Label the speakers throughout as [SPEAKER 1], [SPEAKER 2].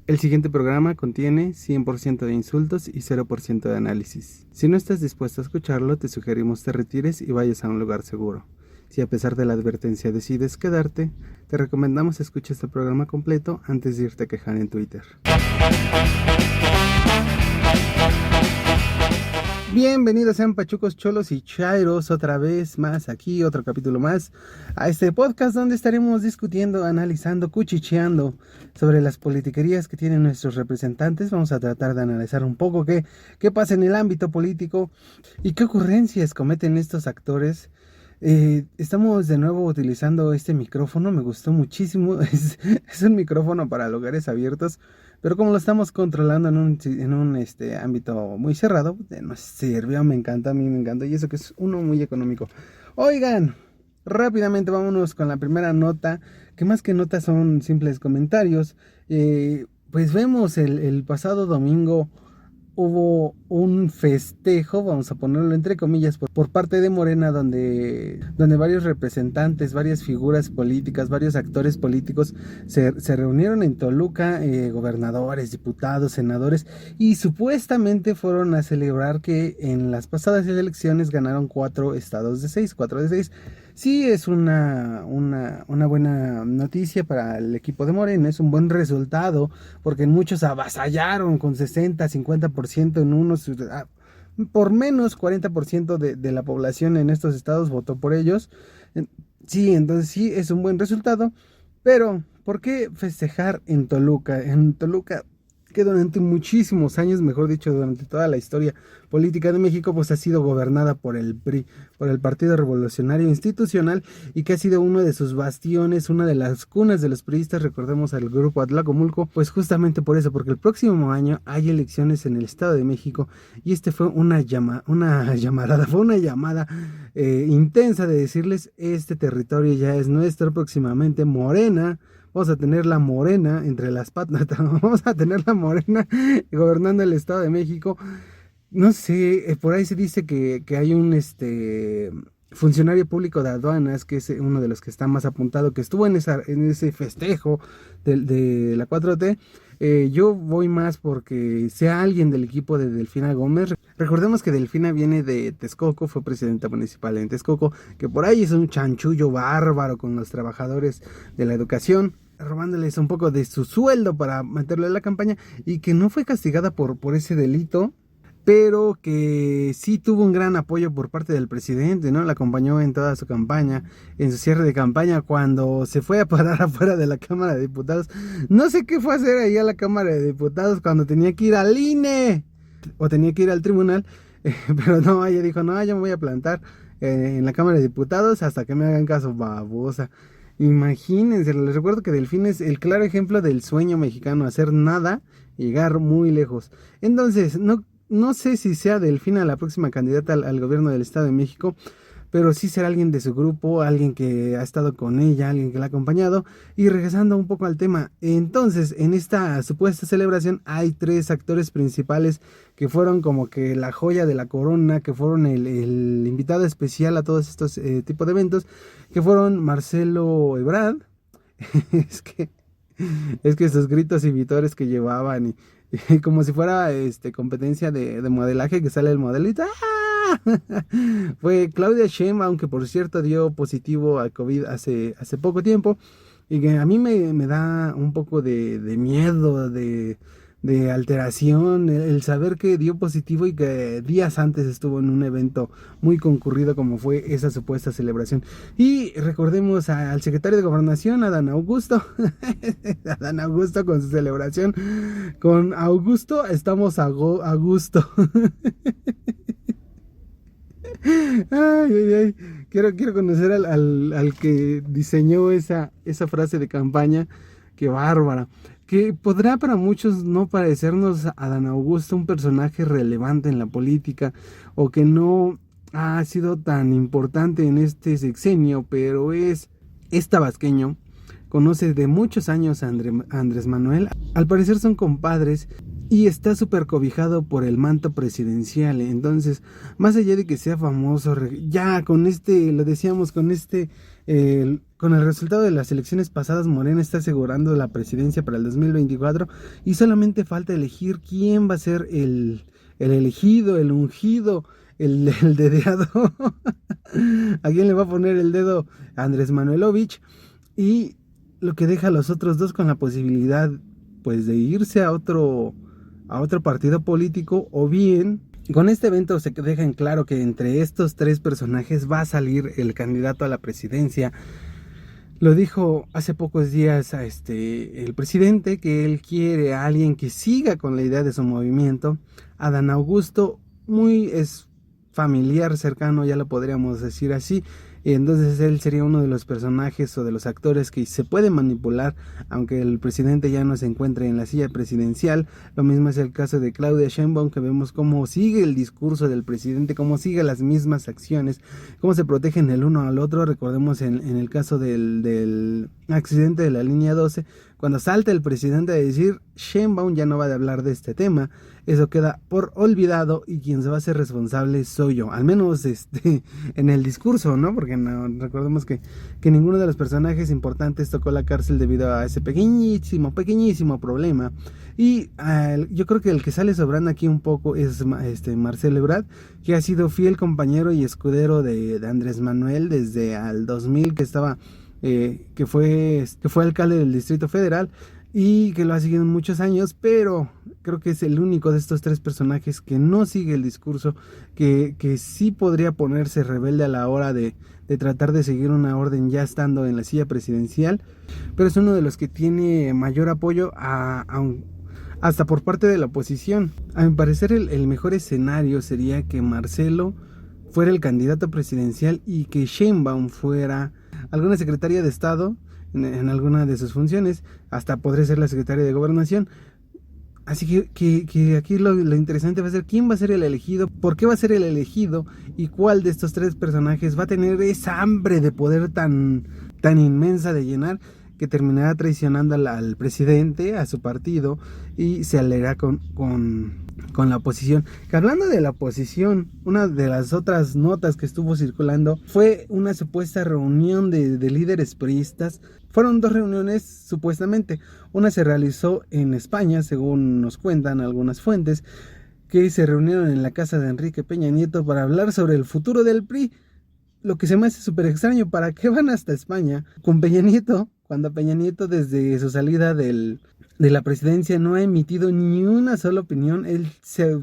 [SPEAKER 1] El siguiente programa contiene 100% de insultos y 0% de análisis. Si no estás dispuesto a escucharlo, te sugerimos te retires y vayas a un lugar seguro. Si a pesar de la advertencia decides quedarte, te recomendamos escuches este programa completo antes de irte a quejar en Twitter. Bienvenidos sean pachucos, cholos y chairos otra vez más aquí, otro capítulo más a este podcast donde estaremos discutiendo, analizando, cuchicheando sobre las politiquerías que tienen nuestros representantes. Vamos a tratar de analizar un poco qué pasa en el ámbito político y qué ocurrencias cometen estos actores. Estamos de nuevo utilizando este micrófono, me gustó muchísimo, es un micrófono para lugares abiertos, pero como lo estamos controlando en un ámbito muy cerrado, nos sirvió, me encanta, a mí me encanta, y eso que es uno muy económico. Oigan, rápidamente vámonos con la primera nota, que más que notas son simples comentarios. Pues vemos el pasado domingo hubo un festejo, vamos a ponerlo entre comillas, por parte de Morena, donde varios representantes, varias figuras políticas, varios actores políticos se reunieron en Toluca, gobernadores, diputados, senadores, y supuestamente fueron a celebrar que en las pasadas elecciones ganaron 4 estados de 6, 4 de 6. Sí, es una buena noticia para el equipo de Morena, es un buen resultado, porque muchos avasallaron con 60, 50% en unos, por menos 40% de la población en estos estados votó por ellos. Sí, entonces sí, es un buen resultado, pero ¿por qué festejar en Toluca? En Toluca, que durante muchísimos años, mejor dicho, durante toda la historia política de México, pues ha sido gobernada por el PRI, por el Partido Revolucionario Institucional, y que ha sido uno de sus bastiones, una de las cunas de los priistas. Recordemos al grupo Atlacomulco, pues justamente por eso, porque el próximo año hay elecciones en el Estado de México, y fue una llamada intensa de decirles: este territorio ya es nuestro, próximamente Morena. Vamos a tener la Morena entre las patas, vamos a tener la Morena gobernando el Estado de México. No sé, por ahí se dice que hay un funcionario público de aduanas, que es uno de los que está más apuntado, que estuvo en ese festejo de la 4T. Yo voy más porque sea alguien del equipo de Delfina Gómez. Recordemos que Delfina viene de Texcoco, fue presidenta municipal en Texcoco, que por ahí es un chanchullo bárbaro con los trabajadores de la educación, robándoles un poco de su sueldo para meterlo en la campaña, y que no fue castigada por ese delito, pero que sí tuvo un gran apoyo por parte del presidente, ¿no? La acompañó en toda su campaña, en su cierre de campaña, cuando se fue a parar afuera de la Cámara de Diputados. No sé qué fue a hacer ahí a la Cámara de Diputados cuando tenía que ir al INE o tenía que ir al tribunal, pero no, ella dijo: no, yo me voy a plantar en la Cámara de Diputados hasta que me hagan caso, babosa. Imagínense, les recuerdo que Delfín es el claro ejemplo del sueño mexicano: hacer nada y llegar muy lejos. Entonces, no sé si sea Delfina la próxima candidata al gobierno del Estado de México, pero sí será alguien de su grupo, alguien que ha estado con ella, alguien que la ha acompañado. Y regresando un poco al tema, entonces en esta supuesta celebración hay 3 actores principales que fueron como que la joya de la corona, que fueron el invitado especial a todos estos tipos de eventos, que fueron Marcelo Ebrard. es que es que esos gritos y vitores que llevaban, y como si fuera competencia de modelaje, que sale el modelito. ¡Ah! Fue Claudia Sheinbaum, que por cierto dio positivo a COVID hace poco tiempo, y que a mí me da un poco de miedo, de alteración, el saber que dio positivo y que días antes estuvo en un evento muy concurrido como fue esa supuesta celebración. Y recordemos al secretario de Gobernación, Adán Augusto. Adán Augusto con su celebración. Con Augusto estamos a gusto. Ay, ay, ay. Quiero conocer al que diseñó esa frase de campaña. Qué bárbara. Que podrá para muchos no parecernos a Adán Augusto un personaje relevante en la política, o que no ha sido tan importante en este sexenio, pero es tabasqueño, conoce de muchos años a Andrés Manuel, al parecer son compadres, y está súper cobijado por el manto presidencial. Entonces, más allá de que sea famoso, ya con lo decíamos, con el resultado de las elecciones pasadas, Morena está asegurando la presidencia para el 2024 y solamente falta elegir quién va a ser el elegido, el ungido, el dedeado. ¿A quién le va a poner el dedo? Andrés Manuelovich. Y lo que deja a los otros dos con la posibilidad, pues, de irse a otro partido político, o bien con este evento se deja en claro que entre estos tres personajes va a salir el candidato a la presidencia. Lo dijo hace pocos días el presidente, que él quiere a alguien que siga con la idea de su movimiento. Adán Augusto es familiar, cercano, ya lo podríamos decir así. Entonces él sería uno de los personajes o de los actores que se puede manipular, aunque el presidente ya no se encuentre en la silla presidencial. Lo mismo es el caso de Claudia Sheinbaum, que vemos cómo sigue el discurso del presidente, cómo sigue las mismas acciones, cómo se protegen el uno al otro. Recordemos en el caso del accidente de la línea 12, cuando salta el presidente a decir Sheinbaum ya no va a hablar de este tema, eso queda por olvidado y quien se va a hacer responsable soy yo, al menos en el discurso, ¿no? Porque no, recordemos que ninguno de los personajes importantes tocó la cárcel debido a ese pequeñísimo problema. Y yo creo que el que sale sobrando aquí un poco es Marcelo Ebrard, que ha sido fiel compañero y escudero de Andrés Manuel desde el 2000, que fue alcalde del Distrito Federal y que lo ha seguido en muchos años, pero creo que es el único de estos tres personajes que no sigue el discurso, que sí podría ponerse rebelde a la hora de tratar de seguir una orden ya estando en la silla presidencial, pero es uno de los que tiene mayor apoyo hasta por parte de la oposición. A mi parecer el mejor escenario sería que Marcelo fuera el candidato presidencial y que Sheinbaum fuera alguna secretaria de Estado en alguna de sus funciones, hasta podría ser la secretaria de Gobernación. Así que aquí lo interesante va a ser quién va a ser el elegido, por qué va a ser el elegido y cuál de estos tres personajes va a tener esa hambre de poder tan inmensa de llenar, que terminará traicionando al presidente, a su partido, y se aliará con la oposición. Que hablando de la oposición, una de las otras notas que estuvo circulando fue una supuesta reunión de líderes priistas. Fueron dos reuniones supuestamente. Una se realizó en España, según nos cuentan algunas fuentes, que se reunieron en la casa de Enrique Peña Nieto para hablar sobre el futuro del PRI. Lo que se me hace súper extraño, ¿para qué van hasta España con Peña Nieto? Cuando Peña Nieto, desde su salida de la presidencia, no ha emitido ni una sola opinión. Él se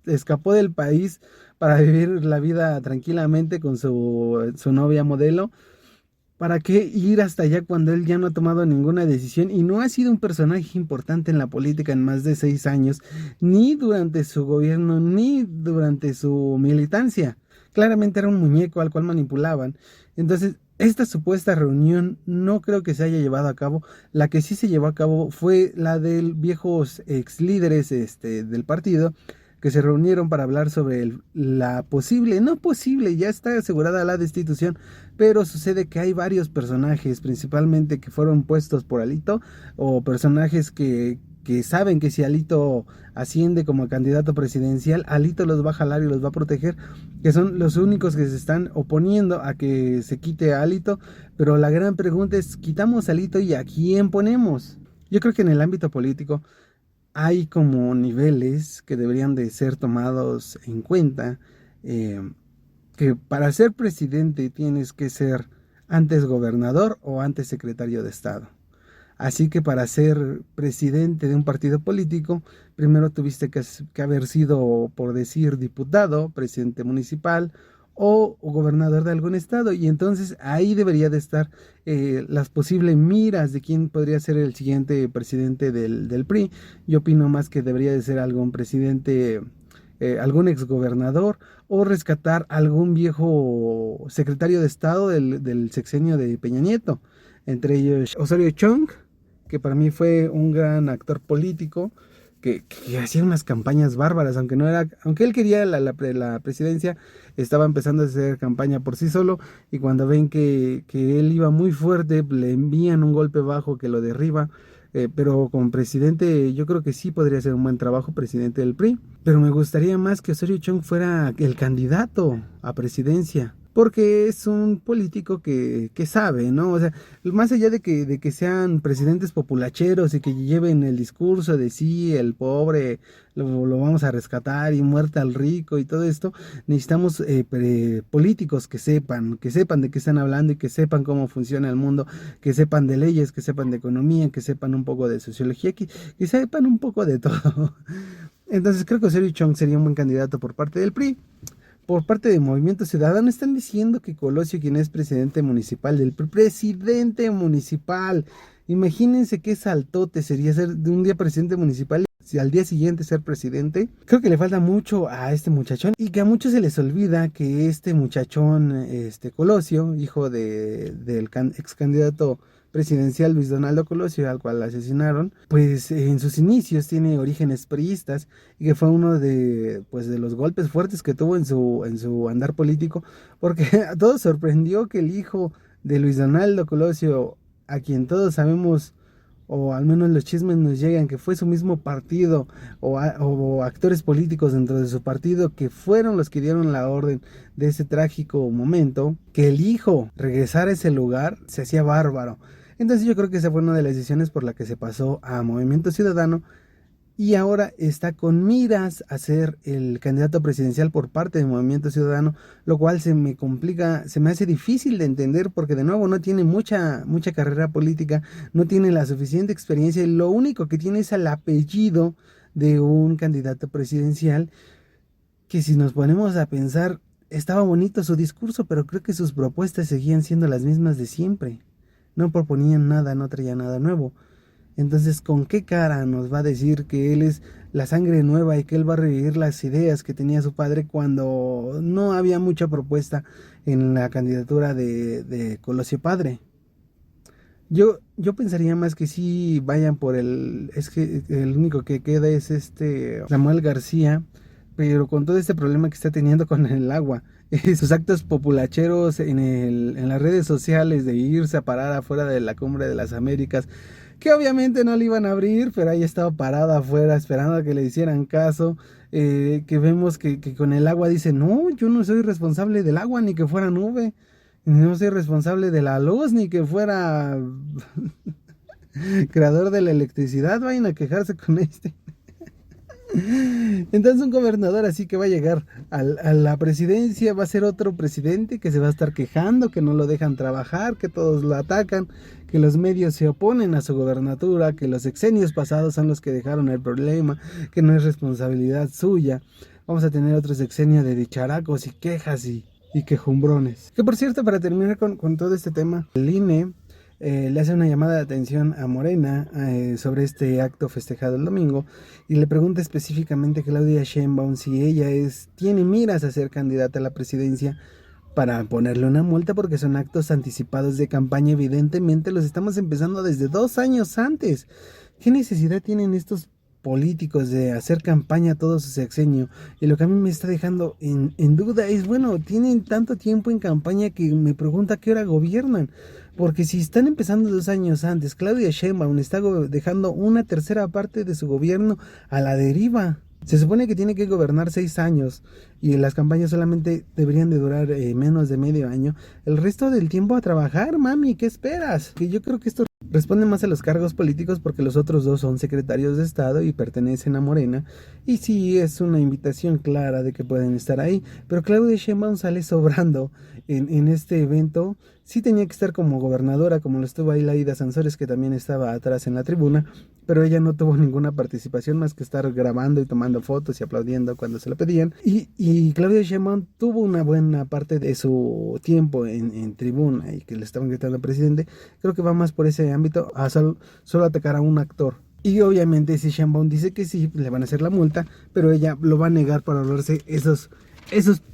[SPEAKER 1] escapó del país para vivir la vida tranquilamente con su novia modelo. ¿Para qué ir hasta allá cuando él ya no ha tomado ninguna decisión y no ha sido un personaje importante en la política en más de 6 años, ni durante su gobierno, ni durante su militancia? Claramente era un muñeco al cual manipulaban. Entonces, esta supuesta reunión no creo que se haya llevado a cabo. La que sí se llevó a cabo fue la de viejos ex líderes del partido, que se reunieron para hablar sobre la posible, no posible, ya está asegurada la destitución, pero sucede que hay varios personajes, principalmente que fueron puestos por Alito, o personajes que saben que si Alito asciende como candidato presidencial, Alito los va a jalar y los va a proteger, que son los únicos que se están oponiendo a que se quite a Alito. Pero la gran pregunta es, ¿quitamos a Alito y a quién ponemos? Yo creo que en el ámbito político hay como niveles que deberían de ser tomados en cuenta, que para ser presidente tienes que ser antes gobernador o antes secretario de Estado. Así que para ser presidente de un partido político, primero tuviste que haber sido, por decir, diputado, presidente municipal o gobernador de algún estado, y entonces ahí debería de estar las posibles miras de quién podría ser el siguiente presidente del PRI. Yo opino más que debería de ser algún presidente, algún exgobernador, o rescatar algún viejo secretario de Estado del sexenio de Peña Nieto, entre ellos Osorio Chong, que para mí fue un gran actor político, que hacía unas campañas bárbaras, aunque él quería la presidencia, estaba empezando a hacer campaña por sí solo, y cuando ven que él iba muy fuerte, le envían un golpe bajo que lo derriba. pero como presidente yo creo que sí podría ser un buen trabajo presidente del PRI, pero me gustaría más que Osorio Chong fuera el candidato a presidencia, porque es un político que sabe, ¿no? O sea, más allá de que sean presidentes populacheros y que lleven el discurso de sí, el pobre lo vamos a rescatar y muerte al rico y todo esto, necesitamos políticos que sepan de qué están hablando y que sepan cómo funciona el mundo, que sepan de leyes, que sepan de economía, que sepan un poco de sociología, que sepan un poco de todo. Entonces creo que Osorio Chong sería un buen candidato por parte del PRI. Por parte de Movimiento Ciudadano están diciendo que Colosio, quien es presidente municipal del PRI, presidente municipal, imagínense qué saltote sería ser de un día presidente municipal y al día siguiente ser presidente. Creo que le falta mucho a este muchachón y que a muchos se les olvida que este muchachón, Colosio, hijo del ex candidato presidencial Luis Donaldo Colosio, al cual asesinaron, pues en sus inicios tiene orígenes priistas y que fue uno de los golpes fuertes que tuvo en su andar político, porque a todos sorprendió que el hijo de Luis Donaldo Colosio, a quien todos sabemos, o al menos los chismes nos llegan, que fue su mismo partido o actores políticos dentro de su partido que fueron los que dieron la orden de ese trágico momento, que el hijo regresara a ese lugar se hacía bárbaro. Entonces yo creo que esa fue una de las decisiones por la que se pasó a Movimiento Ciudadano y ahora está con miras a ser el candidato presidencial por parte de Movimiento Ciudadano, lo cual se me complica, se me hace difícil de entender porque de nuevo no tiene mucha carrera política, no tiene la suficiente experiencia y lo único que tiene es el apellido de un candidato presidencial que, si nos ponemos a pensar, estaba bonito su discurso, pero creo que sus propuestas seguían siendo las mismas de siempre. No proponían nada, no traía nada nuevo. Entonces, ¿con qué cara nos va a decir que él es la sangre nueva y que él va a revivir las ideas que tenía su padre cuando no había mucha propuesta en la candidatura de Colosio padre? Yo pensaría más que sí vayan por es que el único que queda es Samuel García, pero con todo este problema que está teniendo con el agua, sus actos populacheros en las redes sociales de irse a parar afuera de la Cumbre de las Américas, que obviamente no le iban a abrir, pero ahí estaba parada afuera esperando a que le hicieran caso, que vemos que con el agua dice, no, yo no soy responsable del agua ni que fuera nube, no soy responsable de la luz ni que fuera creador de la electricidad, vayan a quejarse con Entonces un gobernador así que va a llegar a la presidencia, va a ser otro presidente que se va a estar quejando, que no lo dejan trabajar, que todos lo atacan, que los medios se oponen a su gobernatura, que los sexenios pasados son los que dejaron el problema, que no es responsabilidad suya. Vamos a tener otro sexenio de dicharacos y quejas y quejumbrones. Que por cierto, para terminar con todo este tema, el INE le hace una llamada de atención a Morena sobre este acto festejado el domingo y le pregunta específicamente a Claudia Sheinbaum si ella tiene miras a ser candidata a la presidencia para ponerle una multa porque son actos anticipados de campaña. Evidentemente los estamos empezando desde 2 años antes. ¿Qué necesidad tienen estos políticos de hacer campaña todo su sexenio? Y lo que a mí me está dejando en duda es, bueno, tienen tanto tiempo en campaña que me pregunta a qué hora gobiernan, porque si están empezando 2 años antes, Claudia Sheinbaum está dejando una tercera parte de su gobierno a la deriva. Se supone que tiene que gobernar 6 años y las campañas solamente deberían de durar menos de medio año. El resto del tiempo a trabajar, mami, ¿qué esperas? Que yo creo que esto responde más a los cargos políticos porque los otros 2 son secretarios de Estado y pertenecen a Morena. Y sí, es una invitación clara de que pueden estar ahí. Pero Claudia Sheinbaum sale sobrando en este evento. Sí tenía que estar como gobernadora, como lo estuvo ahí Laida Sansores, que también estaba atrás en la tribuna, pero ella no tuvo ninguna participación más que estar grabando y tomando fotos y aplaudiendo cuando se lo pedían. Y Claudia Sheinbaum tuvo una buena parte de su tiempo en tribuna y que le estaban gritando al presidente. Creo que va más por ese ámbito, a solo atacar a un actor. Y obviamente si Sheinbaum dice que sí, le van a hacer la multa, pero ella lo va a negar para ahorrarse esos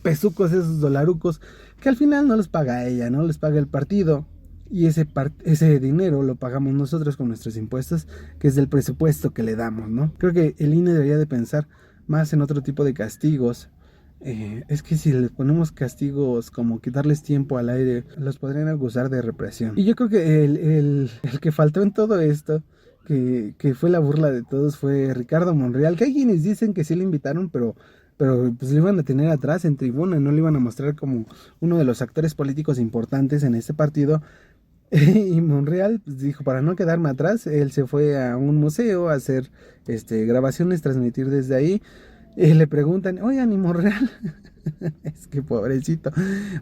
[SPEAKER 1] pesucos, esos dolarucos, que al final no los paga ella, no los paga el partido. Y ese dinero lo pagamos nosotros con nuestros impuestos, que es del presupuesto que le damos, ¿no? Creo que el INE debería de pensar más en otro tipo de castigos. Es que si les ponemos castigos como quitarles tiempo al aire, los podrían acusar de represión. Y yo creo que el que faltó en todo esto que fue la burla de todos fue Ricardo Monreal, que hay quienes dicen que sí le invitaron, pero pues lo iban a tener atrás en tribuna, no lo iban a mostrar como uno de los actores políticos importantes en este partido. Y Monreal pues, dijo, para no quedarme atrás, él se fue a un museo a hacer grabaciones, transmitir desde ahí. Y le preguntan, oigan, ¿y Monreal? Es que pobrecito.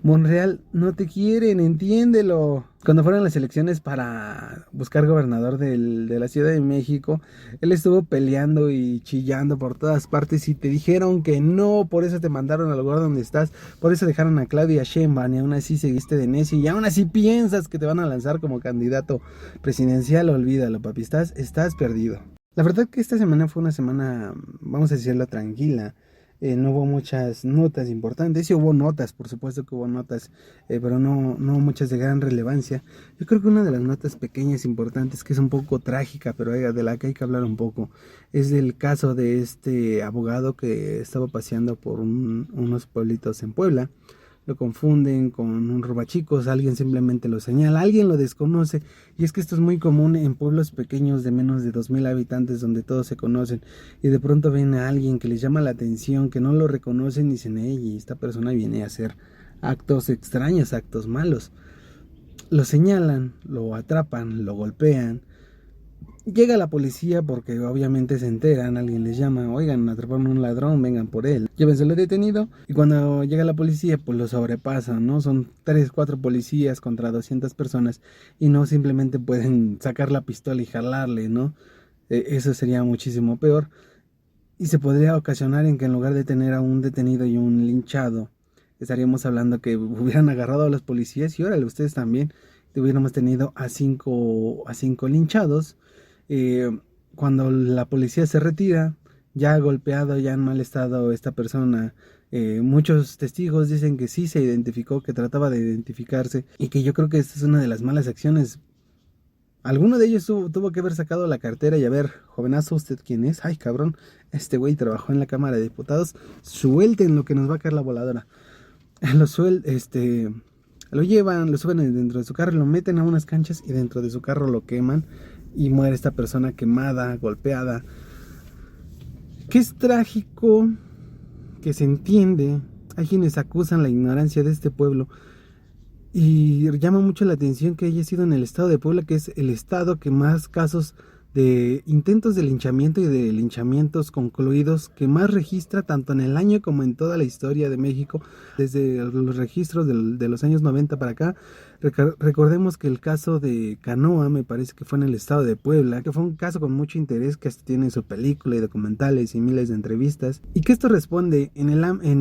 [SPEAKER 1] Monreal, no te quieren, entiéndelo. Cuando fueron las elecciones para buscar gobernador de la Ciudad de México, él estuvo peleando y chillando por todas partes y te dijeron que no, por eso te mandaron al lugar donde estás, por eso dejaron a Claudia Sheinbaum y aún así seguiste de necio y aún así piensas que te van a lanzar como candidato presidencial. Olvídalo, papi, estás perdido. La verdad que esta semana fue una semana, vamos a decirlo, tranquila. No hubo muchas notas importantes, sí hubo notas, por supuesto que hubo notas, pero no muchas de gran relevancia. Yo creo que una de las notas pequeñas importantes, que es un poco trágica, pero de la que hay que hablar un poco, es del caso de este abogado que estaba paseando por unos pueblitos en Puebla. Lo confunden con un robachicos, alguien simplemente lo señala, alguien lo desconoce, y es que esto es muy común en pueblos pequeños de menos de 2000 habitantes donde todos se conocen, y de pronto ven a alguien que les llama la atención, que no lo reconocen y dicen, hey, esta persona viene a hacer actos extraños, actos malos. Lo señalan, lo atrapan, lo golpean. Llega la policía porque obviamente se enteran, alguien les llama, oigan, atraparon a un ladrón, vengan por él, llévenselo detenido, y cuando llega la policía pues lo sobrepasan, ¿no? Son 3, 4 policías contra 200 personas y no simplemente pueden sacar la pistola y jalarle, ¿no? Eso sería muchísimo peor y se podría ocasionar en que en lugar de tener a un detenido y un linchado, estaríamos hablando que hubieran agarrado a los policías y órale, ustedes también, hubiéramos tenido a cinco linchados. eh, Cuando la policía se retira, ya golpeado, ya en mal estado esta persona, muchos testigos dicen que sí se identificó, que trataba de identificarse y que yo creo que esta es una de las malas acciones. Alguno de ellos tuvo que haber sacado la cartera y a ver, jovenazo, ¿usted quién es? Ay, cabrón, este güey trabajó en la Cámara de Diputados, suelten lo que nos va a caer la voladora. Lo llevan, lo suben dentro de su carro, lo meten a unas canchas y dentro de su carro lo queman y muere esta persona quemada, golpeada. Que es trágico, que se entiende. Hay quienes acusan la ignorancia de este pueblo y llama mucho la atención que haya sido en el estado de Puebla, que es el estado que más casos de intentos de linchamiento y de linchamientos concluidos que más registra tanto en el año como en toda la historia de México, desde los registros de los años 90 para acá. Recordemos que el caso de Canoa, me parece que fue en el estado de Puebla, que fue un caso con mucho interés, que hasta tiene su película y documentales y miles de entrevistas, y que esto responde en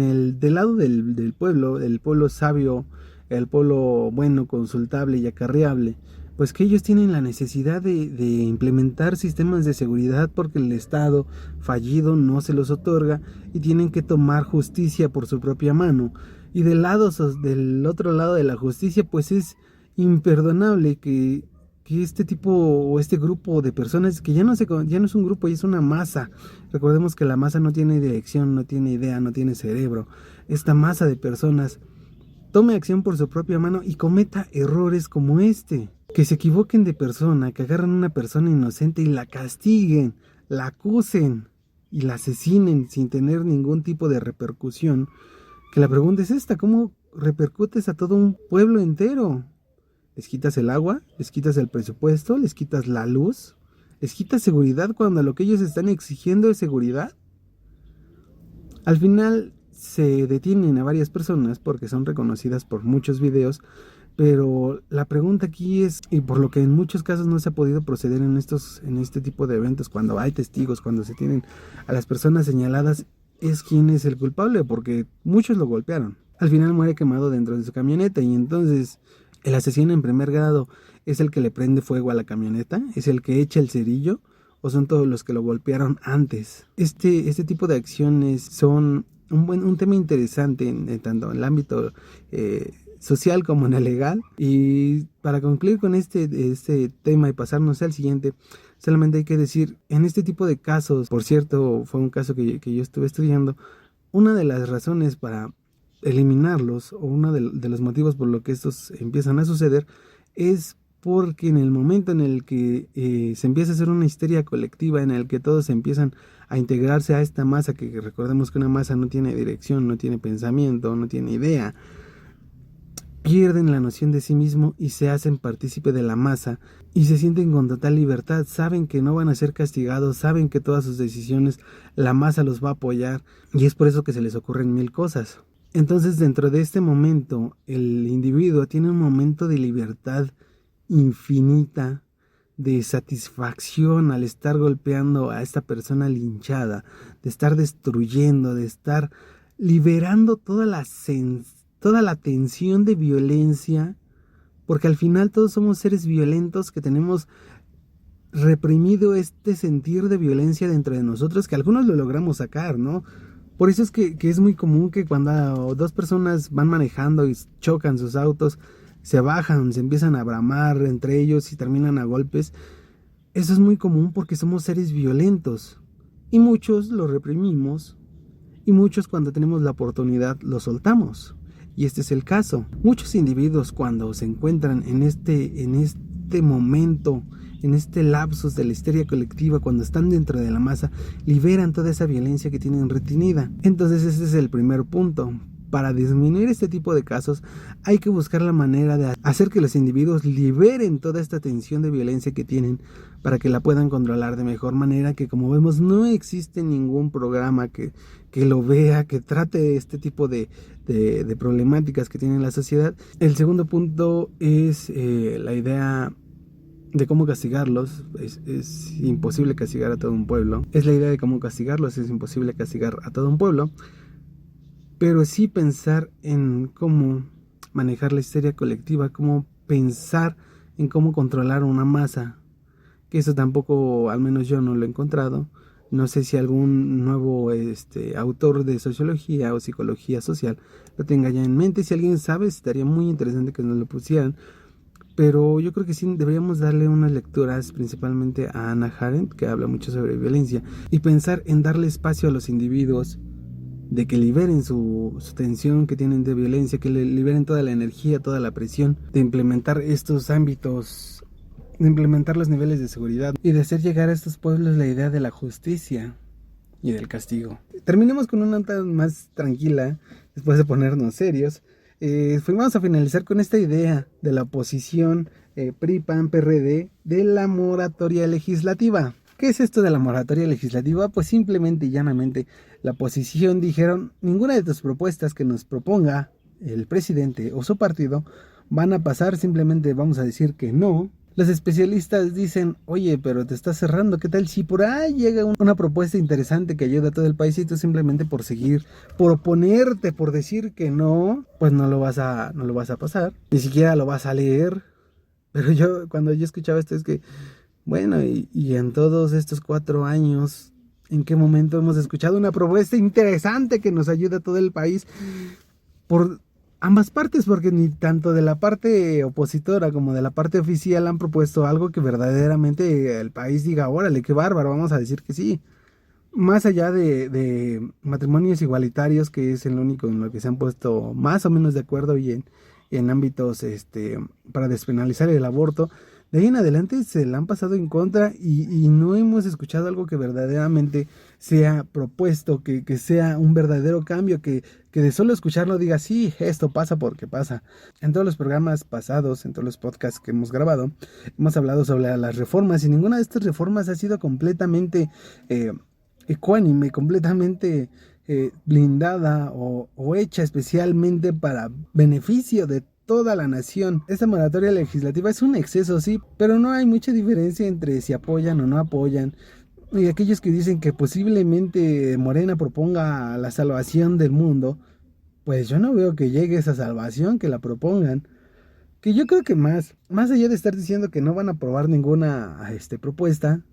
[SPEAKER 1] el del lado del pueblo, el pueblo sabio, el pueblo bueno, consultable y acarreable, pues que ellos tienen la necesidad de implementar sistemas de seguridad porque el Estado fallido no se los otorga y tienen que tomar justicia por su propia mano. Y del otro lado de la justicia, pues es imperdonable que este tipo o este grupo de personas, que ya no es un grupo, ya es una masa. Recordemos que la masa no tiene dirección, no tiene idea, no tiene cerebro. Esta masa de personas tome acción por su propia mano y cometa errores como este. Que se equivoquen de persona, que agarren a una persona inocente y la castiguen, la acusen y la asesinen sin tener ningún tipo de repercusión. Que la pregunta es esta, ¿cómo repercutes a todo un pueblo entero? ¿Les quitas el agua? ¿Les quitas el presupuesto? ¿Les quitas la luz? ¿Les quitas seguridad cuando lo que ellos están exigiendo es seguridad? Al final se detienen a varias personas porque son reconocidas por muchos videos, pero la pregunta aquí es, y por lo que en muchos casos no se ha podido proceder en este tipo de eventos, cuando hay testigos, cuando se tienen a las personas señaladas, es quién es el culpable, porque muchos lo golpearon. Al final muere quemado dentro de su camioneta y entonces el asesino en primer grado es el que le prende fuego a la camioneta, es el que echa el cerillo, o son todos los que lo golpearon antes. Este tipo de acciones son un tema interesante tanto en el ámbito social como en el legal. Y para concluir con este tema y pasarnos al siguiente, solamente hay que decir, en este tipo de casos, por cierto, fue un caso que yo estuve estudiando, una de las razones para eliminarlos, o uno de los motivos por lo que estos empiezan a suceder, es porque en el momento en el que se empieza a hacer una histeria colectiva, en el que todos empiezan a integrarse a esta masa, que recordemos que una masa no tiene dirección, no tiene pensamiento, no tiene idea, pierden la noción de sí mismo y se hacen partícipe de la masa y se sienten con total libertad, saben que no van a ser castigados, saben que todas sus decisiones la masa los va a apoyar y es por eso que se les ocurren mil cosas. Entonces, dentro de este momento, el individuo tiene un momento de libertad infinita, de satisfacción al estar golpeando a esta persona linchada, de estar destruyendo, de estar liberando toda la tensión de violencia, porque al final todos somos seres violentos que tenemos reprimido este sentir de violencia dentro de nosotros, que algunos lo logramos sacar, ¿no? Por eso es que es muy común que cuando dos personas van manejando y chocan sus autos, se bajan, se empiezan a bramar entre ellos y terminan a golpes. Eso es muy común porque somos seres violentos y muchos lo reprimimos y muchos cuando tenemos la oportunidad lo soltamos. Y este es el caso. Muchos individuos cuando se encuentran en este momento, en este lapsus de la histeria colectiva, cuando están dentro de la masa, liberan toda esa violencia que tienen retenida. Entonces ese es el primer punto. Para disminuir este tipo de casos hay que buscar la manera de hacer que los individuos liberen toda esta tensión de violencia que tienen para que la puedan controlar de mejor manera, que como vemos no existe ningún programa que lo vea, que trate este tipo de problemáticas que tiene la sociedad. El segundo punto es la idea de cómo castigarlos. Es imposible castigar a todo un pueblo. Es la idea de cómo castigarlos, es imposible castigar a todo un pueblo. Pero sí pensar en cómo manejar la histeria colectiva, cómo pensar en cómo controlar una masa, que eso tampoco, al menos yo no lo he encontrado. No sé si algún nuevo autor de sociología o psicología social lo tenga ya en mente. Si alguien sabe, estaría muy interesante que nos lo pusieran. Pero yo creo que sí deberíamos darle unas lecturas principalmente a Hannah Arendt, que habla mucho sobre violencia, y pensar en darle espacio a los individuos, de que liberen su tensión que tienen de violencia, que liberen toda la energía, toda la presión, de implementar estos ámbitos, de implementar los niveles de seguridad y de hacer llegar a estos pueblos la idea de la justicia y del castigo. Terminemos con una nota más tranquila, después de ponernos serios. Vamos a finalizar con esta idea de la oposición PRI, PAN, PRD de la moratoria legislativa. ¿Qué es esto de la moratoria legislativa? Pues simplemente y llanamente la oposición dijeron: ninguna de tus propuestas que nos proponga el presidente o su partido van a pasar, simplemente vamos a decir que no. Los especialistas dicen: oye, pero te estás cerrando, ¿qué tal si por ahí llega una propuesta interesante que ayuda a todo el país y tú simplemente por seguir, por oponerte, por decir que no, pues no lo vas a pasar, ni siquiera lo vas a leer? Pero cuando yo escuchaba esto es que, bueno, y en todos estos 4 años, ¿en qué momento hemos escuchado una propuesta interesante que nos ayuda a todo el país? Por ambas partes, porque ni tanto de la parte opositora como de la parte oficial han propuesto algo que verdaderamente el país diga: órale, qué bárbaro, vamos a decir que sí. Más allá de matrimonios igualitarios, que es el único en lo que se han puesto más o menos de acuerdo, y en ámbitos para despenalizar el aborto, de ahí en adelante se la han pasado en contra y no hemos escuchado algo que verdaderamente sea propuesto, que sea un verdadero cambio, que de solo escucharlo diga: sí, esto pasa porque pasa. En todos los programas pasados, en todos los podcasts que hemos grabado, hemos hablado sobre las reformas y ninguna de estas reformas ha sido completamente ecuánime, completamente blindada o hecha especialmente para beneficio de toda la nación. Esta moratoria legislativa es un exceso, sí, pero no hay mucha diferencia entre si apoyan o no apoyan. Y aquellos que dicen que posiblemente Morena proponga la salvación del mundo, pues yo no veo que llegue esa salvación, que la propongan. Que yo creo que más allá de estar diciendo que no van a aprobar ninguna propuesta,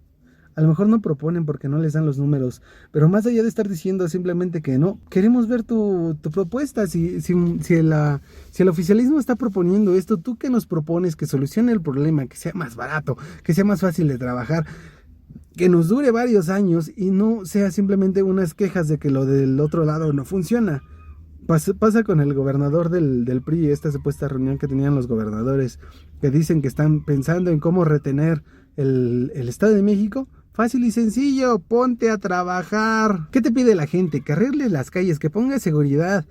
[SPEAKER 1] a lo mejor no proponen porque no les dan los números, pero más allá de estar diciendo simplemente que no, queremos ver tu propuesta. Si el oficialismo está proponiendo esto, ¿tú qué nos propones? Que solucione el problema, que sea más barato, que sea más fácil de trabajar, que nos dure varios años y no sea simplemente unas quejas de que lo del otro lado no funciona. Pasa con el gobernador del PRI, esta supuesta reunión que tenían los gobernadores que dicen que están pensando en cómo retener el Estado de México. Fácil y sencillo, ponte a trabajar. ¿Qué te pide la gente? Que arregles las calles, que pongas seguridad,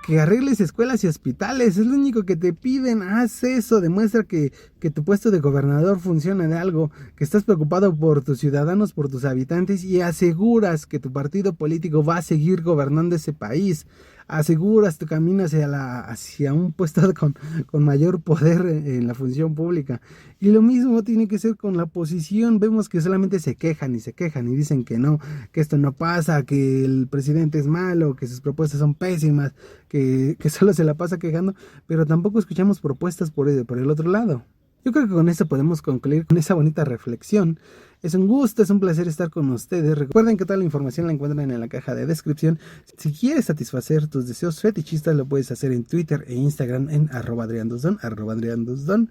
[SPEAKER 1] que arregles escuelas y hospitales. Es lo único que te piden. Haz eso, demuestra que tu puesto de gobernador funciona de algo, que estás preocupado por tus ciudadanos, por tus habitantes, y aseguras que tu partido político va a seguir gobernando ese país. Aseguras tu camino hacia un puesto con mayor poder en la función pública. Y lo mismo tiene que ser con la oposición. Vemos que solamente se quejan y dicen que no, que esto no pasa, que el presidente es malo, que sus propuestas son pésimas, que solo se la pasa quejando, pero tampoco escuchamos propuestas por el otro lado. Yo creo que con esto podemos concluir con esa bonita reflexión. Es un gusto, es un placer estar con ustedes. Recuerden que toda la información la encuentran en la caja de descripción. Si quieres satisfacer tus deseos fetichistas, lo puedes hacer en Twitter e Instagram en @adriandosdon, @adriandosdon.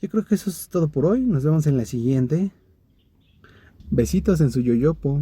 [SPEAKER 1] Yo creo que eso es todo por hoy. Nos vemos en la siguiente. Besitos en su yoyopo.